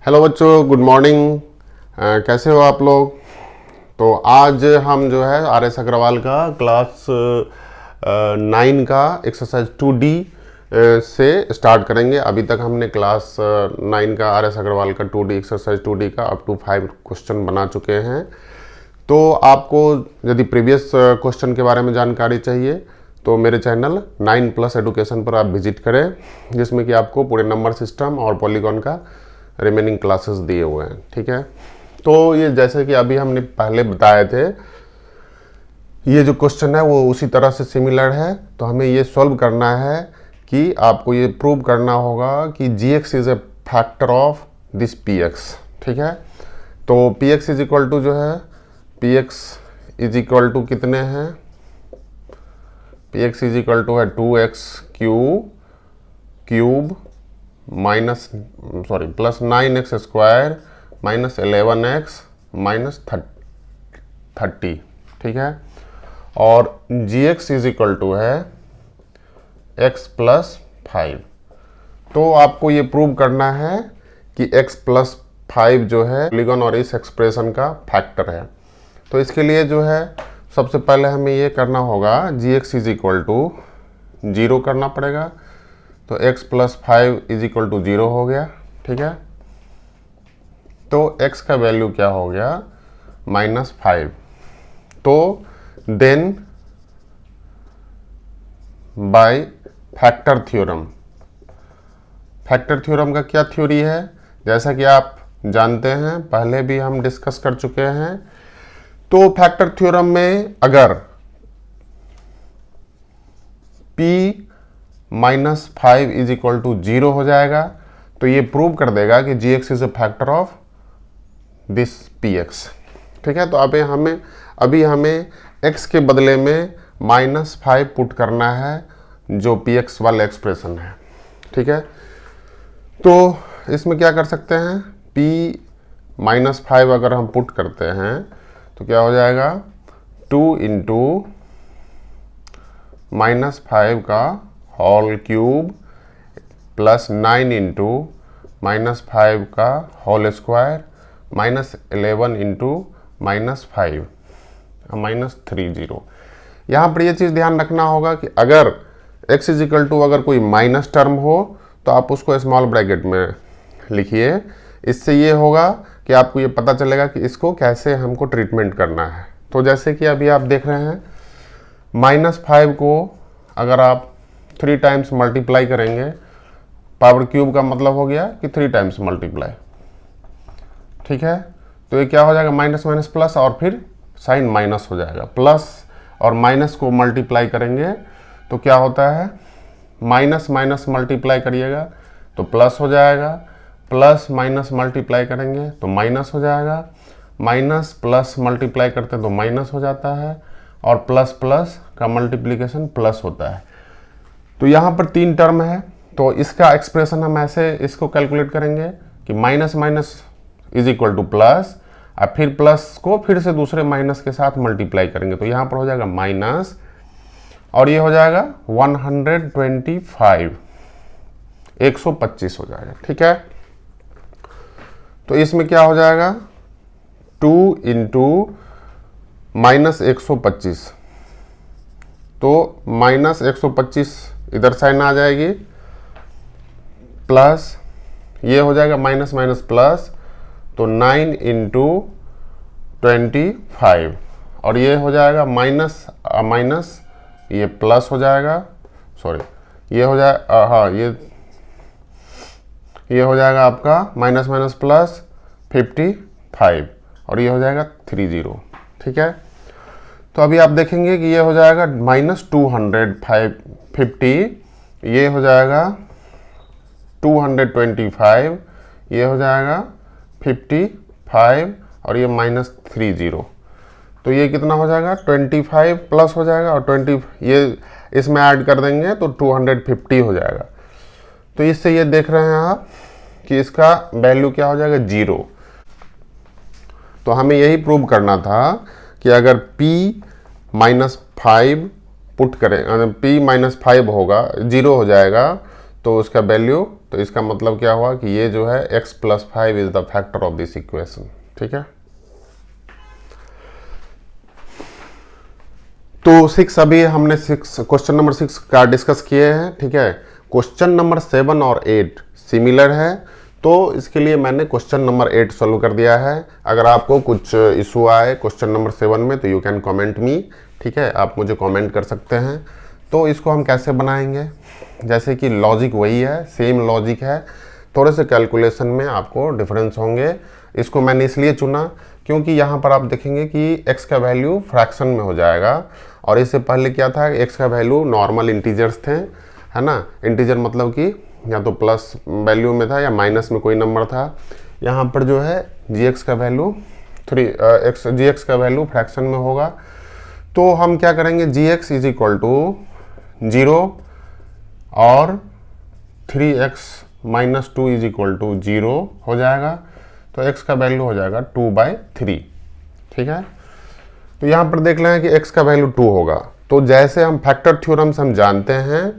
Hello बच्चों, good morning. कैसे हो आप लोग। तो आज हम जो है आर एस अग्रवाल का क्लास 9 का एक्सरसाइज 2D से स्टार्ट करेंगे। अभी तक हमने क्लास 9 का आर एस अग्रवाल का 2D एक्सरसाइज 2D का अप टू 5 क्वेश्चन बना चुके हैं। तो आपको यदि प्रीवियस क्वेश्चन के बारे में जानकारी चाहिए तो मेरे चैनल 9+ एडुकेशन पर आप विजिट करें, जिसमें कि आपको पूरे नंबर सिस्टम और पॉलीगॉन का रिमेनिंग क्लासेस दिए हुए हैं। ठीक है, तो ये जैसे कि अभी हमने पहले बताए थे, ये जो क्वेश्चन है वो उसी तरह से सिमिलर है। तो हमें ये सॉल्व करना है कि आपको ये प्रूव करना होगा कि gx is a factor of this px। ठीक है, तो px इज इक्वल टू जो है px इज इक्वल टू कितने हैं, px इज इक्वल टू है 2x cube minus plus 9x square minus 11x minus 30। ठीक है, और gx इज इक्वल टू है x प्लस 5। तो आपको ये प्रूव करना है कि x प्लस 5 जो है पॉलीगॉन और इस एक्सप्रेशन का फैक्टर है। तो इसके लिए जो है सबसे पहले हमें ये करना होगा gx इज इक्वल टू 0 करना पड़ेगा। तो x plus 5 is equal to 0 हो गया। ठीक है, तो x का वैल्यू क्या हो गया -5। तो then by factor theorem, factor theorem का क्या थ्योरी है, जैसा कि आप जानते हैं पहले भी हम डिस्कस कर चुके हैं। तो फैक्टर थ्योरम में अगर p -5 इज इक्वल टू 0 हो जाएगा तो ये प्रूव कर देगा कि gx is a factor of this px। ठीक है, तो अभी हमें x के बदले में -5 पुट करना है जो px वाला एक्सप्रेशन है। ठीक है, तो इसमें क्या कर सकते हैं, p -5 अगर हम पुट करते हैं तो क्या हो जाएगा 2 इंटू -5 का होल क्यूब प्लस 9 इंटू -5 का होल स्क्वायर माइनस 11 इंटू -5 -30। यहाँ पर ये चीज़ ध्यान रखना होगा कि अगर x इज इक्वल टू अगर कोई माइनस टर्म हो तो आप उसको स्मॉल ब्रैकेट में लिखिए। इससे ये होगा कि आपको ये पता चलेगा कि इसको कैसे हमको ट्रीटमेंट करना है। तो जैसे कि अभी आप देख रहे हैं -5 को अगर आप 3 टाइम्स मल्टीप्लाई करेंगे, पावर क्यूब का मतलब हो गया कि 3 टाइम्स मल्टीप्लाई। ठीक है, तो ये क्या हो जाएगा माइनस माइनस प्लस और फिर साइन माइनस हो जाएगा। प्लस और माइनस को मल्टीप्लाई करेंगे तो क्या होता है, माइनस माइनस मल्टीप्लाई करिएगा तो प्लस हो जाएगा, प्लस माइनस मल्टीप्लाई करेंगे तो माइनस हो जाएगा, माइनस प्लस मल्टीप्लाई करते हैं तो माइनस हो जाता है, और प्लस प्लस का मल्टीप्लिकेशन प्लस होता है। तो यहाँ पर 3 टर्म है, तो इसका एक्सप्रेशन हम ऐसे इसको कैलकुलेट करेंगे कि minus minus is equal two plus, और फिर प्लस को फिर से दूसरे माइनस के साथ मल्टीप्लाई करेंगे तो यहाँ पर हो जाएगा माइनस, और ये हो जाएगा 125 125 हो जाएगा। ठीक है, तो इसमें क्या हो जाएगा 2 इंटू -125, तो -125 इधर साइन आ जाएगी, प्लस ये हो जाएगा माइनस माइनस प्लस, तो 9 इंटू 25, और ये हो जाएगा माइनस माइनस ये प्लस हो जाएगा, सॉरी ये हो जाए हाँ ये हो जाएगा आपका माइनस माइनस प्लस 55, और ये हो जाएगा 30। ठीक है, तो अभी आप देखेंगे कि ये हो जाएगा -250, ये हो जाएगा 225, ये हो जाएगा 55, और ये -30। तो ये कितना हो जाएगा 25 प्लस हो जाएगा, और 20 ये इसमें ऐड कर देंगे तो 250 हो जाएगा। तो इससे ये देख रहे हैं आप कि इसका वैल्यू क्या हो जाएगा 0। तो हमें यही प्रूव करना था कि अगर p -5 पुट करें, p -5 होगा 0 हो जाएगा, तो उसका वैल्यू, तो इसका मतलब क्या हुआ कि ये जो है x + 5 is the factor of this equation. ठीक है, तो 6 अभी हमने क्वेश्चन नंबर 6 का डिस्कस किए हैं। ठीक है, क्वेश्चन नंबर 7 और 8 सिमिलर है, तो इसके लिए मैंने क्वेश्चन नंबर 8 सॉल्व कर दिया है। अगर आपको कुछ इशू आए क्वेश्चन नंबर 7 में तो यू कैन कमेंट मी। ठीक है, आप मुझे कमेंट कर सकते हैं। तो इसको हम कैसे बनाएंगे, जैसे कि लॉजिक वही है, सेम लॉजिक है, थोड़े से कैलकुलेशन में आपको डिफरेंस होंगे। इसको मैंने इसलिए चुना क्योंकि यहाँ पर आप देखेंगे कि x का वैल्यू फ्रैक्शन में हो जाएगा, और इससे पहले क्या था, x का वैल्यू नॉर्मल इंटीजर्स थे, है ना। इंटीजर मतलब कि या तो प्लस वैल्यू में था या माइनस में कोई नंबर था। यहाँ पर जो है gx का वैल्यू gx का वैल्यू फ्रैक्शन में होगा। तो हम क्या करेंगे, gx इज इक्वल टू 0 और 3x - 2 इज इक्वल टू 0 हो जाएगा। तो x का वैल्यू हो जाएगा 2/3। ठीक है, तो यहाँ पर देख लें कि x का वैल्यू 2 होगा। तो जैसे हम फैक्टर थ्योरम से हम जानते हैं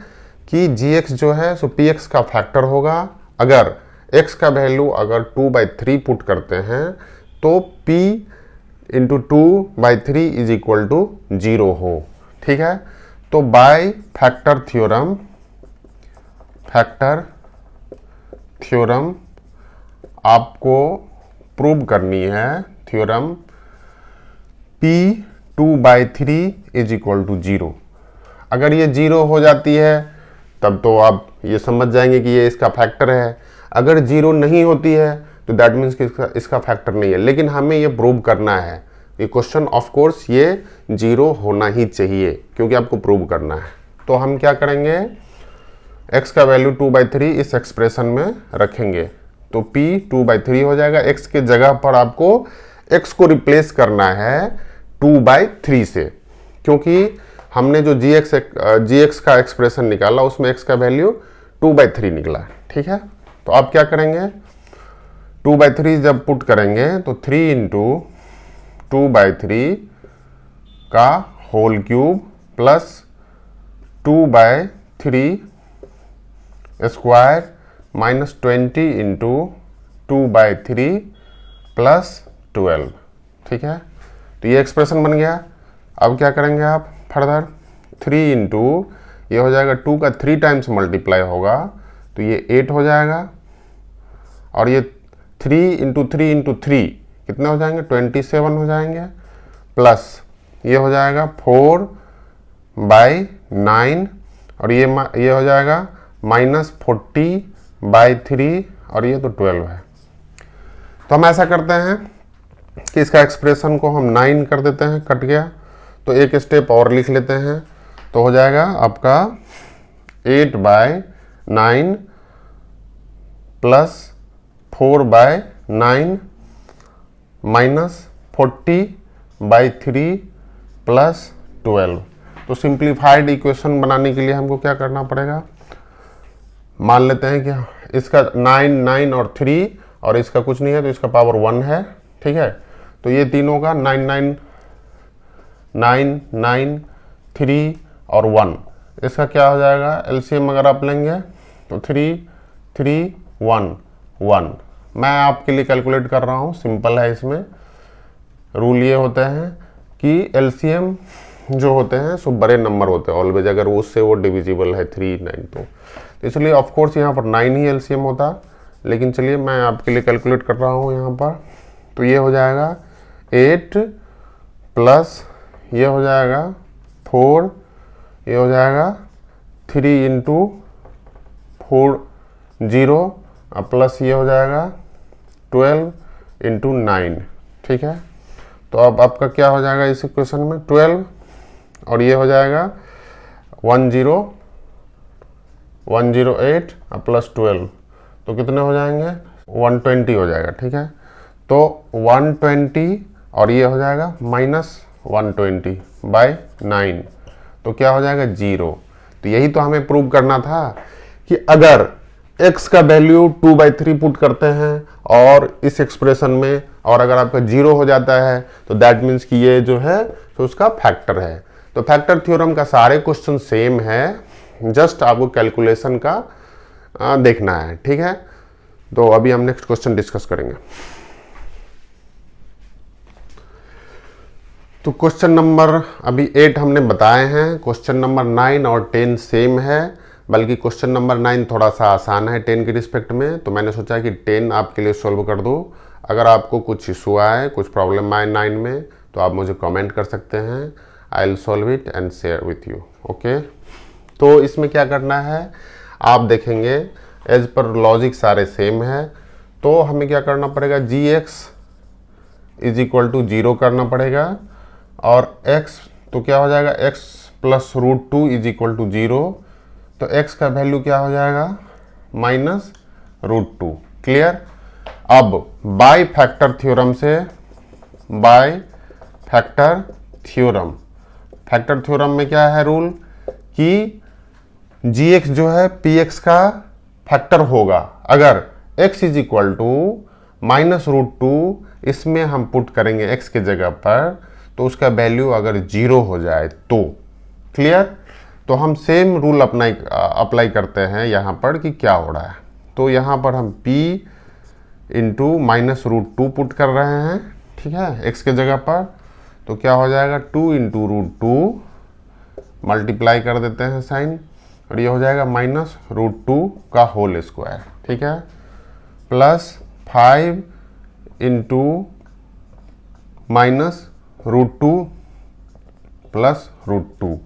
कि gx जो है सो px का फैक्टर होगा। अगर x का वैल्यू अगर 2/3 पुट करते हैं तो p × 2/3 इज इक्वल टू 0 हो। ठीक है, तो बाय फैक्टर थ्योरम आपको प्रूव करनी है theorem p 2/3 is equal to 0। अगर ये 0 हो जाती है तब तो आप ये समझ जाएंगे कि ये इसका फैक्टर है। अगर 0 नहीं होती है तो दैट मीन्स कि इसका फैक्टर नहीं है। लेकिन हमें ये प्रूव करना है, ये क्वेश्चन ऑफ कोर्स ये 0 होना ही चाहिए क्योंकि आपको प्रूव करना है। तो हम क्या करेंगे, x का वैल्यू 2/3 इस एक्सप्रेशन में रखेंगे, तो p 2/3 हो जाएगा। x के जगह पर आपको x को रिप्लेस करना है 2/3 से, क्योंकि हमने जो gx का एक्सप्रेशन निकाला उसमें x का वैल्यू 2/3 निकला। ठीक है, तो आप क्या करेंगे, 2/3 जब पुट करेंगे तो 3 × 2/3 का whole cube plus 2/3 square minus 20 × 2/3 plus 12। ठीक है, तो ये एक्सप्रेशन बन गया। अब क्या करेंगे आप फर्दर, 3 × ये हो जाएगा 2 का 3 टाइम्स मल्टीप्लाई होगा तो ये 8 हो जाएगा, और ये 3 × 3 × 3 कितने हो जाएंगे, 27 हो जाएंगे, प्लस ये हो जाएगा 4/9, और ये हो जाएगा -40/3, और ये तो 12 है। तो हम ऐसा करते हैं कि इसका एक्सप्रेशन को हम 9 कर देते हैं, कट गया, तो एक स्टेप और लिख लेते हैं, तो हो जाएगा आपका 8/9 प्लस 4/9 माइनस 40/3 प्लस 12। तो सिंप्लीफाइड इक्वेशन बनाने के लिए हमको क्या करना पड़ेगा, मान लेते हैं कि इसका 9 9 और 3 और इसका कुछ नहीं है तो इसका पावर 1 है। ठीक है, तो ये तीनों का 9 9 9 9 3 और 1, इसका क्या हो जाएगा एलसीएम अगर आप लेंगे तो 3 3 1 1। मैं आपके लिए कैलकुलेट कर रहा हूँ, सिंपल है। इसमें रूल ये होते हैं कि एलसीएम जो होते हैं सो बड़े नंबर होते हैं ऑलवेज, अगर उससे वो डिविजिबल है 3 9 तो इसलिए ऑफ कोर्स यहाँ पर 9 ही एलसीएम होता। लेकिन चलिए मैं आपके लिए कैलकुलेट कर रहा हूँ यहाँ पर, तो ये हो जाएगा 8 प्लस ये हो जाएगा 4, ये हो जाएगा 3 × 4 0, प्लस ये हो जाएगा 12 × 9। ठीक है, तो अब आपका क्या हो जाएगा इस इक्वेशन में 12, और ये हो जाएगा 108 प्लस 12, तो कितने हो जाएंगे 120 हो जाएगा। ठीक है, तो 120 और ये हो जाएगा -120/9, तो क्या हो जाएगा 0। तो यही तो हमें प्रूव करना था कि अगर x का वैल्यू 2/3 पुट करते हैं और इस एक्सप्रेशन में, और अगर आपका 0 हो जाता है तो दैट मीन्स कि ये जो है तो उसका फैक्टर है। तो फैक्टर थ्योरम का सारे क्वेश्चन सेम है, जस्ट आपको कैलकुलेशन का देखना है, ठीक है। तो अभी हम नेक्स्ट क्वेश्चन डिस्कस करेंगे। तो क्वेश्चन नंबर अभी 8 हमने बताए हैं, क्वेश्चन नंबर 9 और 10 सेम है, बल्कि क्वेश्चन नंबर 9 थोड़ा सा आसान है 10 के रिस्पेक्ट में, तो मैंने सोचा कि 10 आपके लिए सॉल्व कर दूँ। अगर आपको कुछ इशू आए, कुछ प्रॉब्लम आए 9 में, तो आप मुझे कमेंट कर सकते हैं, I will solve it and share with you, okay. तो इसमें क्या करना है, आप देखेंगे एज पर लॉजिक सारे सेम है, तो हमें क्या करना पड़ेगा, जी एक्स इज इक्वल टू 0 करना पड़ेगा, और x तो क्या हो जाएगा, x plus root 2 is equal to 0, तो x का वैल्यू क्या हो जाएगा, माइनस रूट 2। क्लियर। अब बाय फैक्टर थ्योरम से, by factor theorem, factor theorem में क्या है रूल कि gx जो है px का फैक्टर होगा अगर x is equal to minus root 2, इसमें हम पुट करेंगे x के जगह पर, तो उसका वैल्यू अगर 0 हो जाए तो। क्लियर। तो हम सेम रूल अप्लाई करते हैं यहाँ पर कि क्या हो रहा है। तो यहाँ पर हम p into minus root 2 put कर रहे हैं, ठीक है, x के जगह पर, तो क्या हो जाएगा 2 इंटू रूट 2, मल्टीप्लाई कर देते हैं साइन, और ये हो जाएगा माइनस रूट 2 का होल स्क्वायर, ठीक है, plus 5 into minus root 2 plus root 2।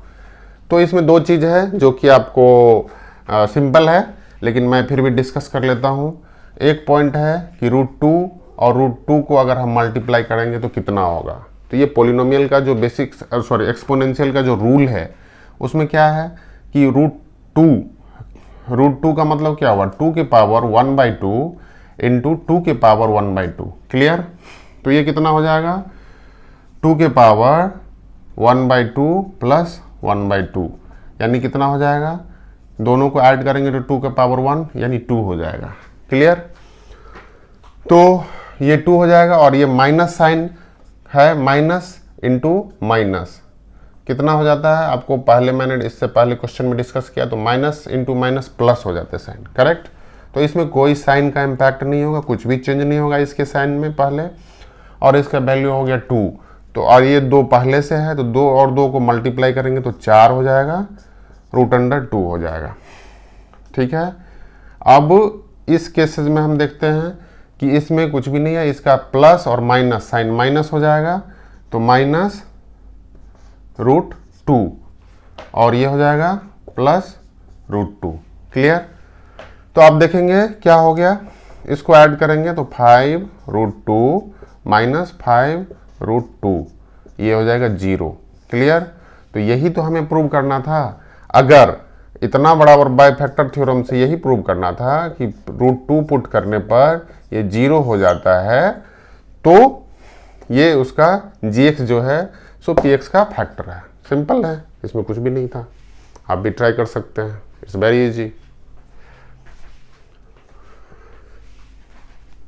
तो इसमें दो चीज़ है जो कि आपको सिंपल है, लेकिन मैं फिर भी डिस्कस कर लेता हूँ। एक पॉइंट है कि रूट 2 और रूट 2 को अगर हम मल्टीप्लाई करेंगे तो कितना होगा। तो ये पोलिनोमियल का जो बेसिक एक्सपोनेंशियल का जो रूल है, उसमें क्या है कि रूट 2 का मतलब क्या हुआ, 2 के पावर 1/2 इंटू 2 के पावर 1/2। क्लियर। तो ये कितना हो जाएगा, 2 के पावर 1/2 प्लस 1/2, यानी कितना हो जाएगा, दोनों को ऐड करेंगे तो 2 का पावर 1 यानी 2 हो जाएगा। क्लियर। तो ये 2 हो जाएगा, और ये माइनस साइन है, माइनस इंटू माइनस कितना हो जाता है, आपको पहले मैंने इससे पहले क्वेश्चन में डिस्कस किया, तो माइनस इंटू माइनस प्लस हो जाते साइन। करेक्ट। तो इसमें कोई साइन का इम्पैक्ट नहीं होगा, कुछ भी चेंज नहीं होगा इसके साइन में पहले, और इसका वैल्यू हो गया 2। तो और ये 2 पहले से है, तो 2 और 2 को मल्टीप्लाई करेंगे तो 4 हो जाएगा, √2 हो जाएगा, ठीक है। अब इस केसेस में हम देखते हैं कि इसमें कुछ भी नहीं है, इसका प्लस और माइनस साइन माइनस हो जाएगा, तो माइनस √2, और ये हो जाएगा प्लस √2। क्लियर। तो आप देखेंगे क्या हो गया, इसको ऐड करेंगे तो 5√2 माइनस 5√2, ये हो जाएगा 0। क्लियर। तो यही तो हमें प्रूव करना था, अगर इतना बराबर बाय फैक्टर थ्योरम से यही प्रूव करना था कि √2 पुट करने पर ये 0 हो जाता है, तो ये उसका gx जो है सो px का फैक्टर है। सिंपल है, इसमें कुछ भी नहीं था, आप भी ट्राई कर सकते हैं, इट्स वेरी इजी।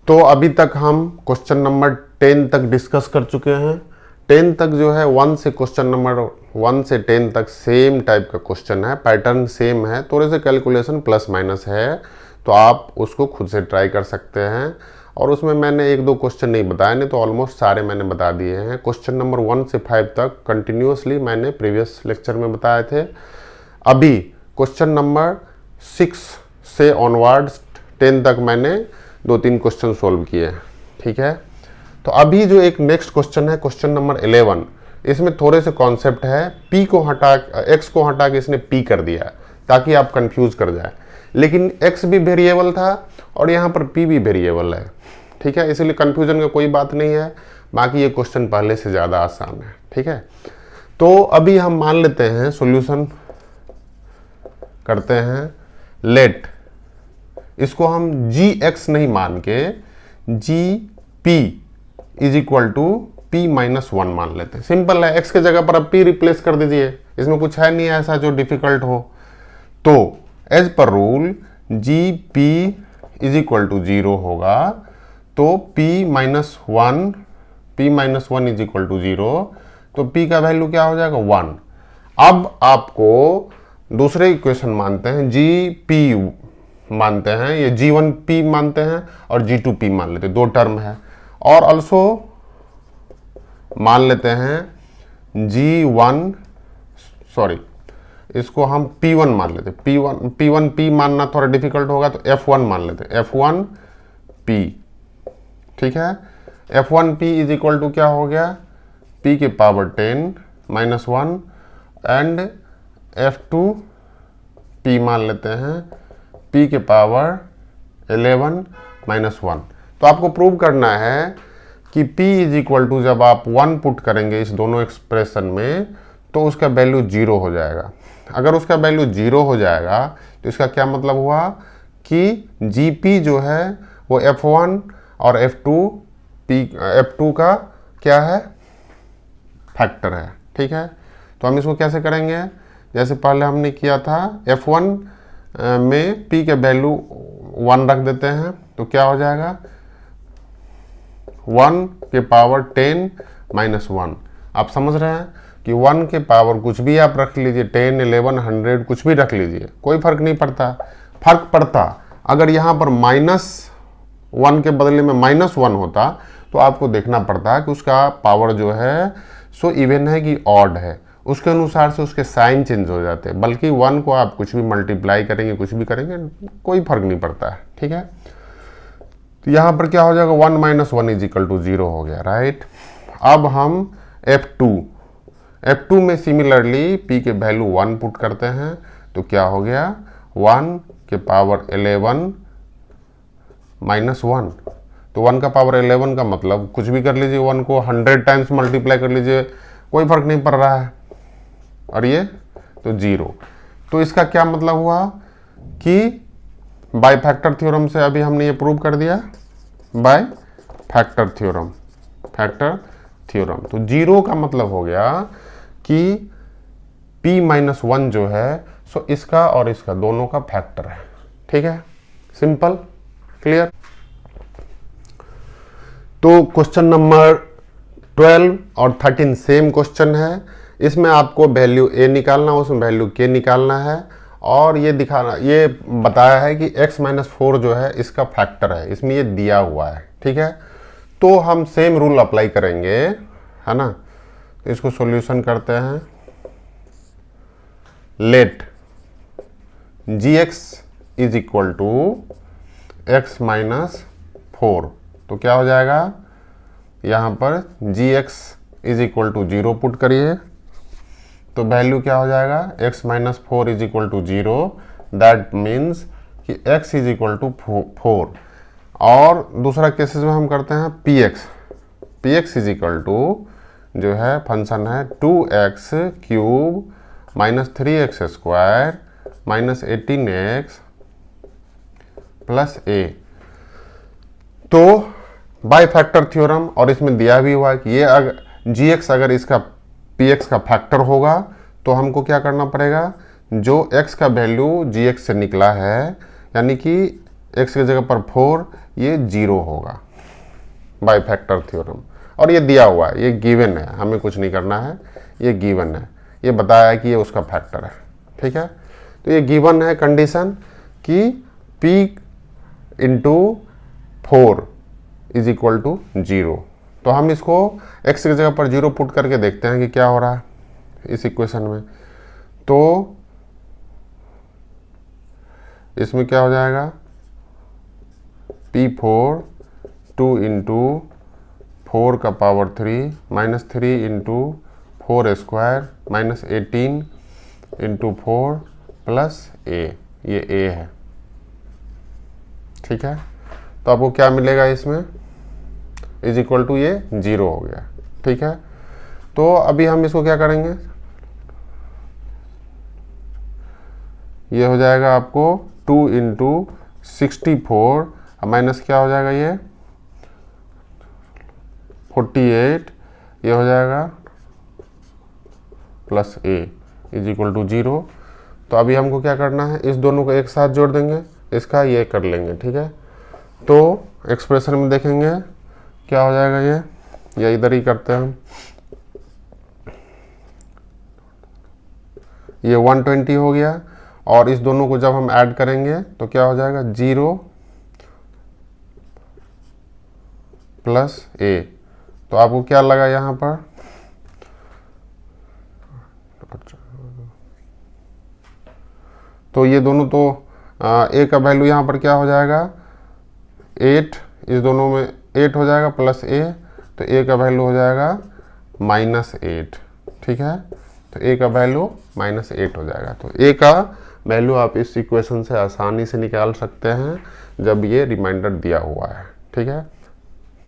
तो अभी तक हम क्वेश्चन नंबर 10 तक डिस्कस कर चुके हैं। 10 तक जो है 1 से क्वेश्चन नंबर 1 से 10 तक सेम टाइप का क्वेश्चन है, पैटर्न सेम है, थोड़े से कैलकुलेशन प्लस माइनस है, तो आप उसको खुद से ट्राई कर सकते हैं। और उसमें मैंने 1-2 क्वेश्चन नहीं बताए, नहीं तो ऑलमोस्ट सारे मैंने बता दिए हैं। क्वेश्चन नंबर 1 से 5 तक कंटिन्यूसली मैंने प्रीवियस लेक्चर में बताए थे। अभी क्वेश्चन नंबर 6 से ऑनवर्ड्स 10 तक मैंने 2-3 क्वेश्चन सोल्व किए, ठीक है। तो अभी जो एक नेक्स्ट क्वेश्चन है, क्वेश्चन नंबर 11, इसमें थोड़े से कॉन्सेप्ट है, p को हटा, x को हटा के इसने p कर दिया ताकि आप कंफ्यूज कर जाए, लेकिन x भी वेरिएबल था और यहाँ पर p भी वेरिएबल है, ठीक है, इसलिए कंफ्यूजन का कोई बात नहीं है। बाकी ये क्वेश्चन पहले से ज़्यादा आसान है, ठीक है। तो अभी हम मान लेते हैं, सॉल्यूशन करते हैं, लेट इसको हम gx नहीं मान के gp is equal to p-1 मान लेते हैं। सिंपल है, x के जगह पर अब p रिप्लेस कर दीजिए, इसमें कुछ है नहीं ऐसा जो डिफिकल्ट हो। तो as per rule gp is equal to 0 होगा, तो p-1 इज इक्वल टू 0, तो p का वैल्यू क्या हो जाएगा 1। अब आपको दूसरे इक्वेशन मानते हैं, gp मानते हैं, ये G1P मानते हैं और G2P मान लेते हैं, दो टर्म है। और ऑल्सो मान लेते हैं इसको हम P1 मान लेते हैं। P1P मानना थोड़ा डिफिकल्ट होगा तो F1 मान लेते हैं, F1P। ठीक है, F1P इज इक्वल टू क्या हो गया, P के पावर 10 माइनस 1 एंड F2P मान लेते हैं P के पावर 11 माइनस 1। तो आपको प्रूव करना है कि P इज इक्वल टू जब आप 1 पुट करेंगे इस दोनों एक्सप्रेशन में तो उसका वैल्यू 0 हो जाएगा। अगर उसका वैल्यू 0 हो जाएगा तो इसका क्या मतलब हुआ कि GP जो है वो F1 और F2 का क्या है, फैक्टर है। ठीक है, तो हम इसको कैसे करेंगे, जैसे पहले हमने किया था F1 में P के वैल्यू 1 रख देते हैं तो क्या हो जाएगा 1 के पावर 10 माइनस 1। आप समझ रहे हैं कि 1 के पावर कुछ भी आप रख लीजिए, 10, 11, 100 कुछ भी रख लीजिए, कोई फर्क नहीं पड़ता। फर्क पड़ता अगर यहाँ पर -1 के बदले में -1 होता तो आपको देखना पड़ता कि उसका पावर जो है सो इवन है कि ऑड है, उसके अनुसार से उसके साइन चेंज हो जाते हैं। बल्कि 1 को आप कुछ भी मल्टीप्लाई करेंगे, कुछ भी करेंगे, कोई फर्क नहीं पड़ता है। ठीक है, तो यहाँ पर क्या हो जाएगा 1 माइनस 1 इज इक्वल टू 0 हो गया, राइट। अब हम F2 में सिमिलरली P के वैल्यू 1 पुट करते हैं तो क्या हो गया 1 के पावर 11 माइनस 1। तो 1 का पावर 11 का मतलब कुछ भी कर लीजिए, 1 को 100 टाइम्स मल्टीप्लाई कर लीजिए, कोई फर्क नहीं पड़ रहा है। और ये तो 0। तो इसका क्या मतलब हुआ कि बाय फैक्टर थ्योरम से अभी हमने ये प्रूव कर दिया, बाय फैक्टर थ्योरम। तो 0 का मतलब हो गया कि P-1 जो है सो इसका और इसका दोनों का फैक्टर है। ठीक है, सिंपल, क्लियर। तो क्वेश्चन नंबर 12 और 13 सेम क्वेश्चन है। इसमें आपको वैल्यू A निकालना, उसमें वैल्यू K निकालना है और ये दिखाना, ये बताया है कि x-4 जो है इसका फैक्टर है, इसमें ये दिया हुआ है। ठीक है, तो हम सेम रूल अप्लाई करेंगे, है ना। तो इसको सॉल्यूशन करते हैं। Let gx is equal to x-4, तो क्या हो जाएगा यहाँ पर gx is equal to 0 put करिए तो वैल्यू क्या हो जाएगा x-4 is equal to 0। That means कि x इज इक्वल टू 4। और दूसरा केसेस में हम करते हैं px इज इक्वल टू जो है फंक्शन है 2x cube minus 3x square minus 18x plus a। तो बाय फैक्टर थ्योरम, और इसमें दिया भी हुआ है कि ये अगर gx अगर इसका px का फैक्टर होगा तो हमको क्या करना पड़ेगा, जो x का वैल्यू gx से निकला है यानी कि x की जगह पर 4, ये 0 होगा बाय फैक्टर थ्योरम। और ये दिया हुआ है, ये गिवन है, हमें कुछ नहीं करना है, ये गिवन है, ये बताया है कि ये उसका फैक्टर है। ठीक है, तो ये गिवन है कंडीशन कि p into 4 is equal to 0। तो हम इसको x की जगह पर 0 पुट करके देखते हैं कि क्या हो रहा है इस इक्वेशन में। तो इसमें क्या हो जाएगा P4 2 इंटू 4 का power 3 minus 3 into 4 square minus 18 into 4 plus a, ये a है। ठीक है, तो आपको क्या मिलेगा इसमें इज इक्वल टू ये 0 हो गया। ठीक है, तो अभी हम इसको क्या करेंगे, ये हो जाएगा आपको 2 इंटू 64 माइनस क्या हो जाएगा ये 48, ये हो जाएगा plus a is equal to 0। तो अभी हमको क्या करना है, इस दोनों को एक साथ जोड़ देंगे, इसका ये कर लेंगे। ठीक है, तो एक्सप्रेशन में देखेंगे क्या हो जाएगा, ये इधर ही करते हैं हम, ये 120 हो गया और इस दोनों को जब हम ऐड करेंगे तो क्या हो जाएगा 0 प्लस ए। तो आपको क्या लगा यहाँ पर, तो ये दोनों तो ए का वैल्यू यहाँ पर क्या हो जाएगा 8, इस दोनों में 8 हो जाएगा प्लस ए, तो ए का वैल्यू हो जाएगा -8। ठीक है, तो ए का वैल्यू -8 हो जाएगा। तो ए का वैल्यू आप इस इक्वेशन से आसानी से निकाल सकते हैं जब ये रिमाइंडर दिया हुआ है। ठीक है।